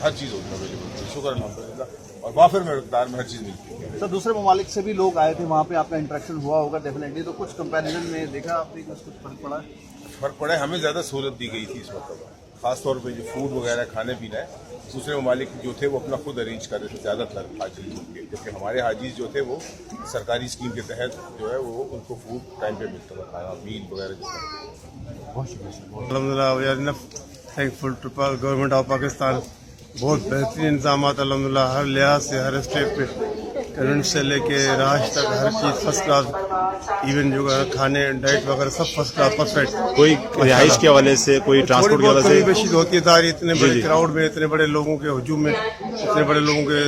हर चीज़ होती है अवेलेबल, शुक्र अल्हम्दुलिल्लाह, और वाफिर मकदार में हर चीज़ मिलती है। सर दूसरे ममालिक से भी लोग आए थे, वहाँ पे आपका इंटरेक्शन हुआ होगा डेफिनेटली, तो कुछ कंपैरिजन में देखा आपने कुछ फर्क पड़ा? फर्क पड़ा है, हमें ज़्यादा सहूलत दी गई थी इस वक्त, खास तौर पे जो फूड वगैरह खाने पीना है दूसरे ममालिक जो थे वो अपना खुद अरेंज कर रहे थे ज़्यादातर हाजीज के, जबकि हमारे हाजीज जो थे वो सरकारी स्कीम के तहत जो है वो उनको फूड टाइम पे मिलता था, खाना मील वगैरह जिस तरह। बहुत शुक्रिया। अल्हम्दुलिल्लाह we are enough thankful to government of Pakistan. बहुत बेहतरीन इंतजाम अल्हम्दुलिल्लाह, हर लिहाज से हर स्टेप पे रेंट से लेके राज तक हर चीज़ फर्स्ट क्लास, इवन जो खाने डाइट वगैरह सब फर्स्ट क्लास परफेक्ट। कोई रिहाइश के हवाले से, कोई ट्रांसपोर्ट के हवाले से बेशी होती है सारी, इतने बड़े क्राउड में, इतने बड़े लोगों के हजूम में, इतने बड़े लोगों के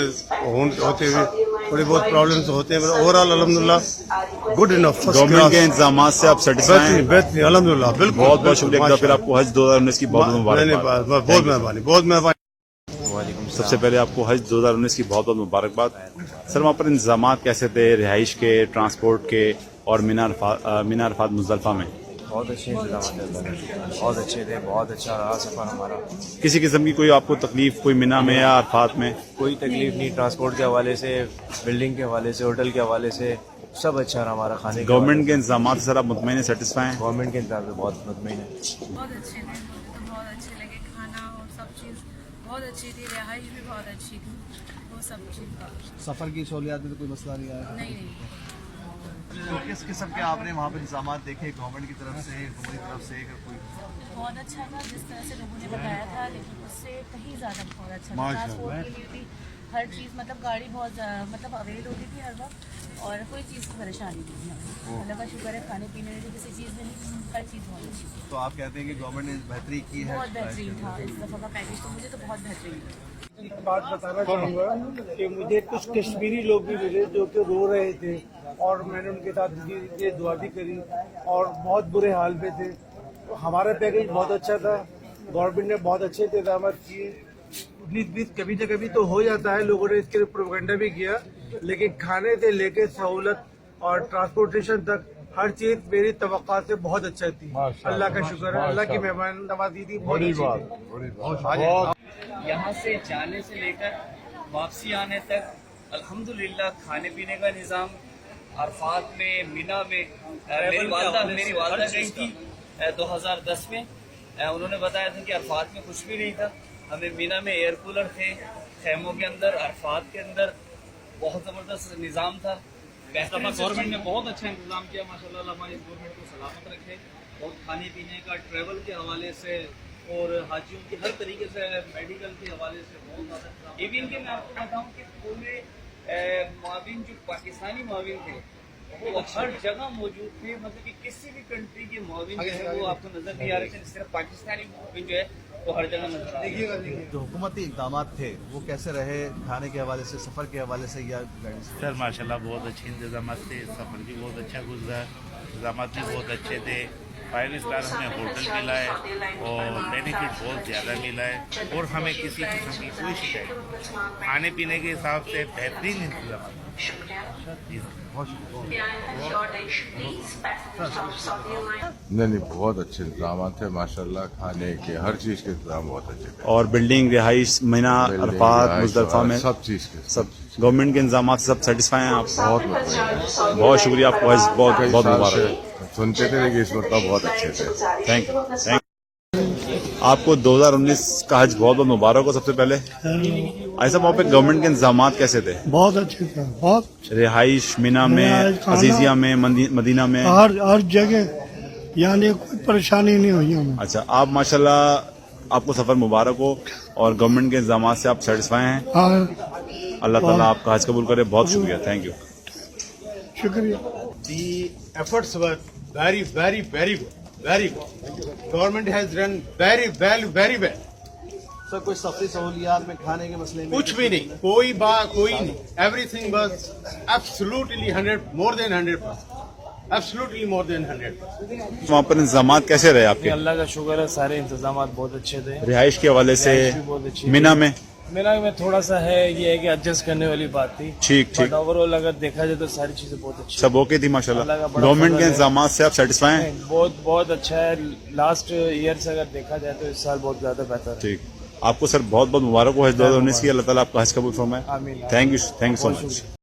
होते हुए थोड़ी बहुत प्रॉब्लम्स होते हैं, ओवरऑल अल्हम्दुलिल्लाह गुड इनफ। गवर्नमेंट के इंतजाम से आप सेटिस्फाई हैं? बेहतरीन अल्हम्दुलिल्लाह, बिल्कुल। बहुत बहुत शुक्रिया। फिर आपको हज 2019 की बहुत बहुत मुबारकबाद। बहुत मेहरबानी, बहुत मेहरबानी। सबसे पहले आपको हज 2019 की बहुत बहुत मुबारकबाद। सर वहाँ पर इंतजाम कैसे थे रिहाइश के, ट्रांसपोर्ट के और मीना अरफात मुज़दलिफ़ा में? बहुत अच्छे इंतजाम थे, बहुत अच्छे थे, बहुत अच्छा रहा सफ़र हमारा। किसी किस्म की कोई आपको तकलीफ कोई मीना में या अरफात में? कोई तकलीफ नहीं, ट्रांसपोर्ट के हवाले से, बिल्डिंग के हवाले से, होटल के हवाले से सब अच्छा रहा हमारा। खाने गवर्नमेंट के इंतजाम से सर आप मुतमईन सेटिस्फाई हैं? गवर्नमेंट के इंतजाम से बहुत मुतमईन है। बहुत अच्छे थे, मुझे तो बहुत अच्छे लगे, खाना और सब चीज़ बहुत अच्छी थी, रिहाइश भी बहुत अच्छी थी, वो सब चीज़। सफ़र की सहूलियात में तो कोई मसला नहीं आया? नहीं तो किस किस्म के आपने वहाँ पे इंतजाम देखे गवर्नमेंट की तरफ से, हुकूमत की तरफ से? कोई बहुत अच्छा था जिस तरह से लोगों ने बताया था, लेकिन उससे कहीं ज़्यादा बहुत अच्छा था। माशाअल्लाह। ट्रांसपोर्ट के लिए भी हर चीज़ मतलब गाड़ी बहुत मतलब अवेल होती थी हर वक्त, और कोई चीज़ की परेशानी नहीं थी। अल्लाह का शुक्र है, खाने पीने में भी किसी चीज़ में नहीं, हर चीज़ बहुत अच्छी थी। तो आप कहते हैं कि गवर्नमेंट ने बेहतरी की है? बहुत बेहतरीन था इस दफ़ा का पैकेज, तो मुझे तो बहुत बेहतरीन था। एक बात बताना चाहूँगा कि मुझे कुछ कश्मीरी लोग भी मिले जो कि रो रहे थे, और मैंने उनके साथ ये दुआ भी करी और बहुत बुरे हाल में थे। तो हमारा पैकेज बहुत अच्छा था, गवर्नमेंट ने बहुत अच्छे इंतजाम किए। कभी न कभी तो हो जाता है, लोगों ने इसके लिए प्रोपेगेंडा भी किया, लेकिन खाने से लेके सहूलत और ट्रांसपोर्टेशन तक हर चीज मेरी तवक्का से बहुत अच्छा थी। अल्लाह का शुक्र है, अल्लाह की मेहमान नवाजी थी, बहुत अच्छी थी। यहाँ से जाने से लेकर वापसी आने तक अल्हम्दुलिल्लाह खाने पीने का निज़ाम, अरफात में, मिना में मेरी वालदा गई थी 2010 में। उन्होंने बताया था कि अरफात में कुछ भी नहीं था, हमें मिना में एयर कूलर थे खेमों के अंदर, अरफात के अंदर बहुत ज़बरदस्त निज़ाम था। गवर्नमेंट ने बहुत अच्छा इंतजाम किया, माशाल्लाह हमारी गवर्नमेंट को सलामत रखे। और खाने पीने का, ट्रैवल के हवाले से और हाजियों की हर तरीके से, मेडिकल के हवाले से बहुत ज़्यादा। इवन के मैं आपको बताऊँ कि पूरे माविन जो पाकिस्तानी माविन थे वो हर जगह मौजूद थे, मतलब कि किसी भी कंट्री के माविन जो है वो आपको नजर नहीं आ रहे थे, सिर्फ पाकिस्तानी माविन जो है वो हर जगह नजर आ रहे थे। जो हुकूमती इक़दाम थे वो कैसे रहे, खाने के हवाले से, सफ़र के हवाले से या गाइडेंस? सर माशाल्लाह बहुत अच्छे इंतजाम थे, सफ़र भी बहुत अच्छा गुजरा, इंतजाम भी बहुत अच्छे थे। 5 स्टार हमें होटल मिला है और बेनिफिट बहुत ज़्यादा मिला है, और हमें किसी किस्म की कोई शिकायत नहीं। खाने पीने के हिसाब से बेहतरीन इंतजाम। नहीं, बहुत अच्छे इंतजाम थे माशाल्लाह, खाने के हर चीज़ के इंतजाम बहुत अच्छे थे। और बिल्डिंग, रिहाइश, मीना अरफात मुज़दलिफ़ा में सब चीज़ के सब गवर्नमेंट के इंतजाम से सब सेटिस्फाई हैं आप? बहुत मुतमईन। बहुत शुक्रिया, आपको बहुत बहुत मुबारक। सुनते थे लेकिन इस वक्त बहुत अच्छे थे। Thank you. आपको 2019 का हज बहुत बहुत मुबारक हो। सबसे पहले ऐसा वहाँ पे गवर्नमेंट के इंतजाम कैसे थे? बहुत अच्छे थे, बहुत रिहाइश मीना में, अजीजिया में, मदीना में, हर जगह, यानी कोई परेशानी नहीं हुई हमें। अच्छा, आप माशाल्लाह आपको सफ़र मुबारक हो और गवर्नमेंट के इंतजाम से आप सेटिस्फाई हैं? अल्लाह ताला आपका हज कबूल करे। बहुत शुक्रिया, थैंक यू। शुक्रिया। The efforts were very good. Government has done very well. Sir कोई सफरी सहूलियात में, खाने के मसले में? कुछ भी नहीं, कोई नहीं. Everything was absolutely 100%. Absolutely more than 100%. वहाँ पर इंतजाम कैसे रहे आपके? अल्लाह का शुक्र है, सारे इंतजाम बहुत अच्छे थे। रिहाइश के हवाले से बहुत अच्छी मीना में? मीना में थोड़ा सा है, ये है कि एडजस्ट करने वाली बात थी। ठीक। ओवरऑल अगर देखा जाए तो सारी चीजें बहुत अच्छी, सब ओके थी माशाल्लाह। अल्लाह का बड़ा गवर्नमेंट के फजल है। इंतजाम से आप सेटिस्फाई हैं? बहुत अच्छा है। लास्ट ईयर से अगर देखा जाए तो इस साल बहुत ज्यादा बेहतर है। ठीक। آپ کو سر بہت بہت مبارک ہو حج 2019 کی. اللہ تعالیٰ آپ کا حج قبول فرمائے. Thank you so much.